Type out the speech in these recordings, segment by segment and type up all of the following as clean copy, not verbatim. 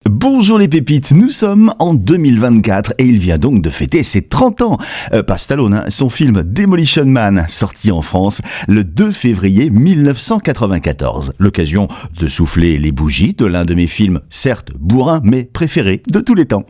Bonjour les pépites, nous sommes en 2024 et il vient donc de fêter ses 30 ans. Pas Stallone, son film Demolition Man, sorti en France le 2 février 1994. L'occasion de souffler les bougies de l'un de mes films, certes bourrin, mais préférés de tous les temps.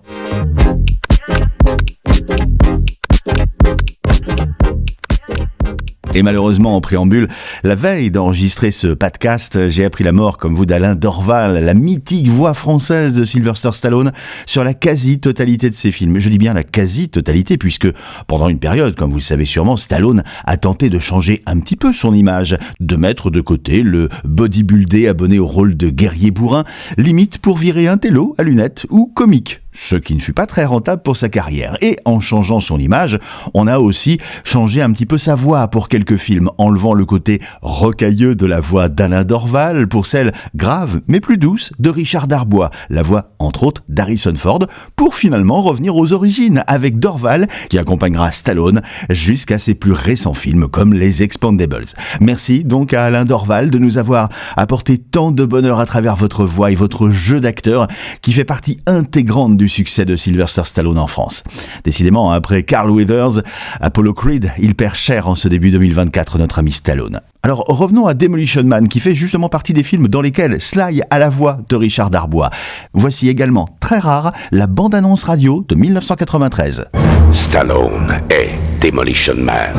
Et malheureusement, en préambule, la veille d'enregistrer ce podcast, j'ai appris la mort, comme vous, d'Alain Dorval, la mythique voix française de Sylvester Stallone, sur la quasi-totalité de ses films. Je dis bien la quasi-totalité, puisque pendant une période, comme vous le savez sûrement, Stallone a tenté de changer un petit peu son image, de mettre de côté le bodybuildé abonné au rôle de guerrier bourrin, limite pour virer un télo à lunettes ou comique. Ce qui ne fut pas très rentable pour sa carrière. Et en changeant son image, on a aussi changé un petit peu sa voix pour quelques films, enlevant le côté rocailleux de la voix d'Alain Dorval pour celle grave mais plus douce de Richard Darbois, la voix entre autres d'Harrison Ford, pour finalement revenir aux origines avec Dorval qui accompagnera Stallone jusqu'à ses plus récents films comme Les Expendables. Merci donc à Alain Dorval de nous avoir apporté tant de bonheur à travers votre voix et votre jeu d'acteur qui fait partie intégrante du succès de Sylvester Stallone en France. Décidément, après Carl Weathers, Apollo Creed, il perd cher en ce début 2024, notre ami Stallone. Alors revenons à Demolition Man, qui fait justement partie des films dans lesquels Sly a la voix de Richard Darbois. Voici également, très rare, la bande-annonce radio de 1993. Stallone est Demolition Man.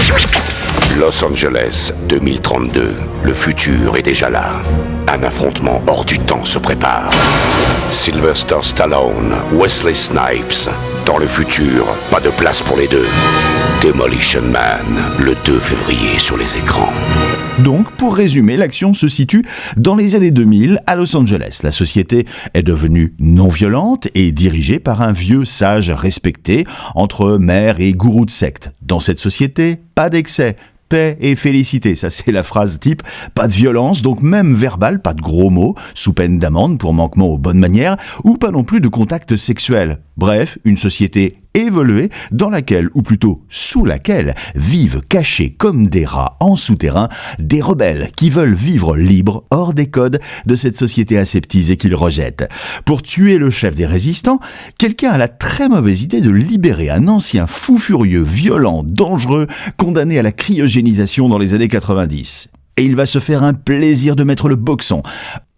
Los Angeles 2032. Le futur est déjà là. Un affrontement hors du temps se prépare. Sylvester Stallone, Wesley Snipes. Dans le futur, pas de place pour les deux. Demolition Man, le 2 février sur les écrans. Donc, pour résumer, l'action se situe dans les années 2000 à Los Angeles. La société est devenue non violente et dirigée par un vieux sage respecté entre maire et gourou de secte. Dans cette société, pas d'excès, paix et félicité, ça c'est la phrase type, pas de violence, donc même verbale, pas de gros mots, sous peine d'amende pour manquement aux bonnes manières, ou pas non plus de contact sexuel. Bref, une société évoluée dans laquelle, ou plutôt sous laquelle, vivent cachés comme des rats en souterrain des rebelles qui veulent vivre libres hors des codes de cette société aseptisée qu'ils rejettent. Pour tuer le chef des résistants, quelqu'un a la très mauvaise idée de libérer un ancien fou furieux, violent, dangereux, condamné à la cryogénisation dans les années 90. Et il va se faire un plaisir de mettre le boxon.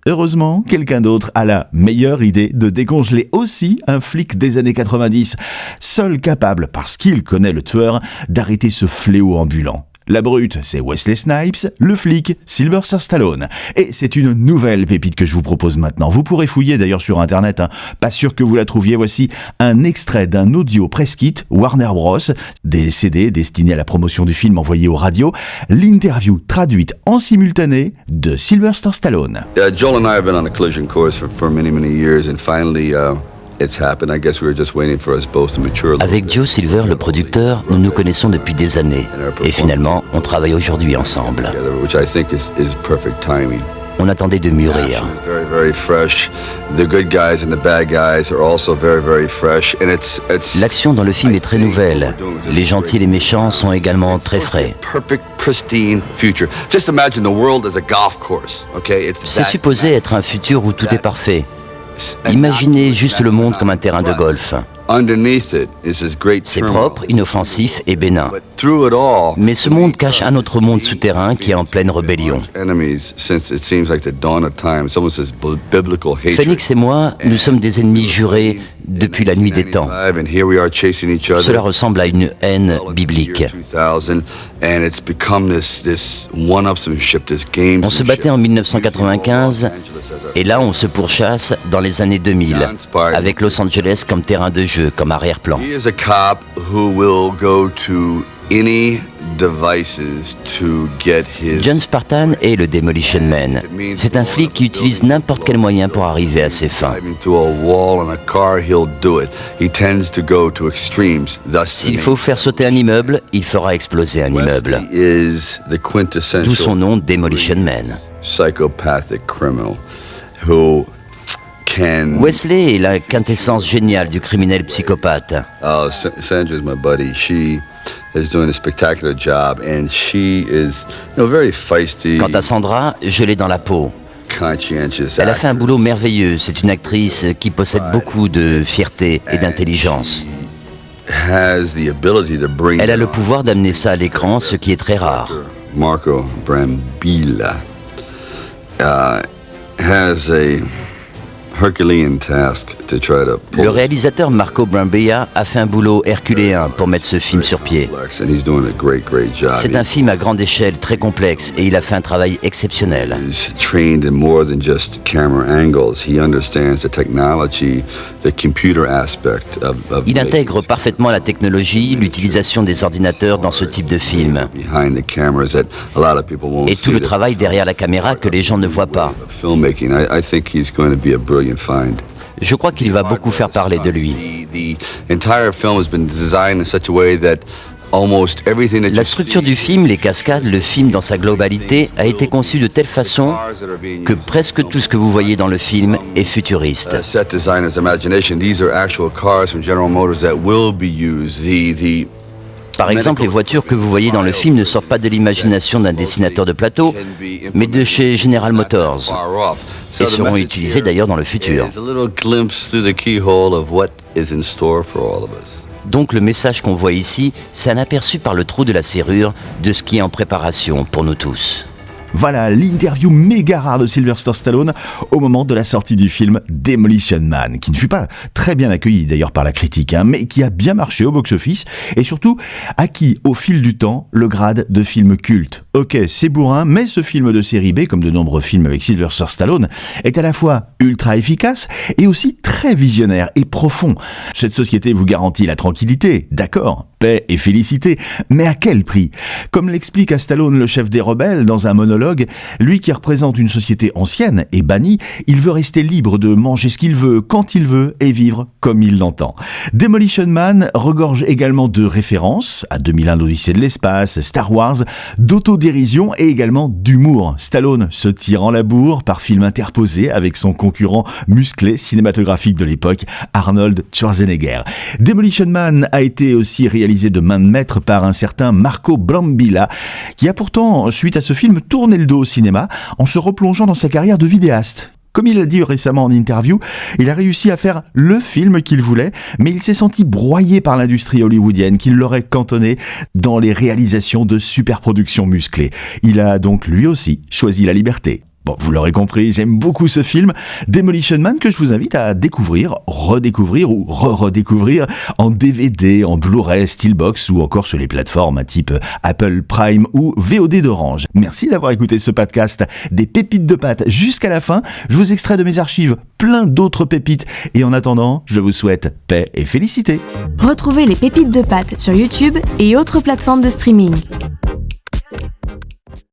Heureusement, quelqu'un d'autre a la meilleure idée de décongeler aussi un flic des années 90, seul capable, parce qu'il connaît le tueur, d'arrêter ce fléau ambulant. La brute, c'est Wesley Snipes, le flic, Sylvester Stallone. Et c'est une nouvelle pépite que je vous propose maintenant. Vous pourrez fouiller d'ailleurs sur internet, pas sûr que vous la trouviez. Voici un extrait d'un audio press kit Warner Bros, des CD destinés à la promotion du film envoyé aux radios, l'interview traduite en simultané de Sylvester Stallone. Joel and I have been on a collision course for many years and finally it's happened. I guess we were just waiting for us both to mature. Avec Joe Silver, le producteur, nous nous connaissons depuis des années. Et finalement, on travaille aujourd'hui ensemble. Which I think is perfect timing. On attendait de mûrir. Very fresh. The good guys and the bad guys are also very fresh. And it's L'action dans le film est très nouvelle. Les gentils et les méchants sont également très frais. Perfect, pristine future. Just imagine the world as a golf course. Okay, C'est supposé être un futur où tout est parfait. Imaginez juste le monde comme un terrain de golf. C'est propre, inoffensif et bénin. Mais ce monde cache un autre monde souterrain qui est en pleine rébellion. Phoenix et moi, nous sommes des ennemis jurés depuis la nuit des temps. Cela ressemble à une haine biblique. On se battait en 1995 et là on se pourchasse dans les années 2000 avec Los Angeles comme terrain de jeu, comme arrière-plan. John Spartan est le Demolition Man. C'est un flic qui utilise n'importe quel moyen pour arriver à ses fins. S'il faut faire sauter un immeuble, il fera exploser un immeuble. D'où son nom, Demolition Man. Wesley est la quintessence géniale du criminel psychopathe. Sandra's my buddy. She is doing a spectacular job and she is, very feisty. Quant à Sandra, je l'ai dans la peau. Elle a fait un boulot merveilleux. C'est une actrice qui possède beaucoup de fierté et d'intelligence. Elle a le pouvoir d'amener ça à l'écran, ce qui est très rare. Marco Brambilla has a Herculean task to try to pull. Le réalisateur Marco Brambilla a fait un boulot herculéen pour mettre ce film sur pied. C'est un film à grande échelle, très complexe, et il a fait un travail exceptionnel. He's trained in more than just camera angles. He understands the technology, the computer aspect of Il intègre parfaitement la technologie, l'utilisation des ordinateurs dans ce type de film. behind the cameras that a lot of people won't Et see. tout le travail derrière la caméra que les gens ne voient pas. Filmmaking. I think he's going to be a brilliant find. Je crois qu'il va beaucoup faire parler de lui. The entire film has been designed in such a way that almost everything that La you structure see, du film, les cascades, le film dans sa globalité a été conçu de telle façon que presque tout ce que vous voyez dans le film est futuriste. set designer's imagination, these are actual cars from General Motors that will be used. Par exemple, les voitures que vous voyez dans le film ne sortent pas de l'imagination d'un dessinateur de plateau, mais de chez General Motors, et seront utilisées d'ailleurs dans le futur. It's a little glimpse through the keyhole of what is in store for all of us. Donc le message qu'on voit ici, c'est un aperçu par le trou de la serrure de ce qui est en préparation pour nous tous. Voilà l'interview méga rare de Sylvester Stallone au moment de la sortie du film Demolition Man, qui ne fut pas très bien accueilli d'ailleurs par la critique, mais qui a bien marché au box-office et surtout acquis au fil du temps le grade de film culte. Ok, c'est bourrin, mais ce film de série B, comme de nombreux films avec Sylvester Stallone, est à la fois ultra efficace et aussi très visionnaire et profond. Cette société vous garantit la tranquillité, d'accord, paix et félicité, mais à quel prix ? Comme l'explique à Stallone le chef des rebelles dans un monologue, lui qui représente une société ancienne et bannie, il veut rester libre de manger ce qu'il veut, quand il veut et vivre comme il l'entend. Demolition Man regorge également de références à 2001 l'Odyssée de l'espace, Star Wars, d'autodérision et également d'humour. Stallone se tire en la bourre par film interposé avec son concurrent musclé cinématographique de l'époque, Arnold Schwarzenegger. Demolition Man a été aussi réalisé de main de maître par un certain Marco Brambilla, qui a pourtant, suite à ce film, tourné le dos au cinéma en se replongeant dans sa carrière de vidéaste. Comme il l'a dit récemment en interview, il a réussi à faire le film qu'il voulait, mais il s'est senti broyé par l'industrie hollywoodienne qui l'aurait cantonné dans les réalisations de superproductions musclées. Il a donc lui aussi choisi la liberté. Bon, vous l'aurez compris, j'aime beaucoup ce film, Demolition Man, que je vous invite à découvrir, redécouvrir ou redécouvrir en DVD, en Blu-ray, Steelbox ou encore sur les plateformes type Apple Prime ou VOD d'Orange. Merci d'avoir écouté ce podcast des pépites de pâte jusqu'à la fin. Je vous extrais de mes archives plein d'autres pépites et en attendant, je vous souhaite paix et félicité. Retrouvez les pépites de pâte sur YouTube et autres plateformes de streaming.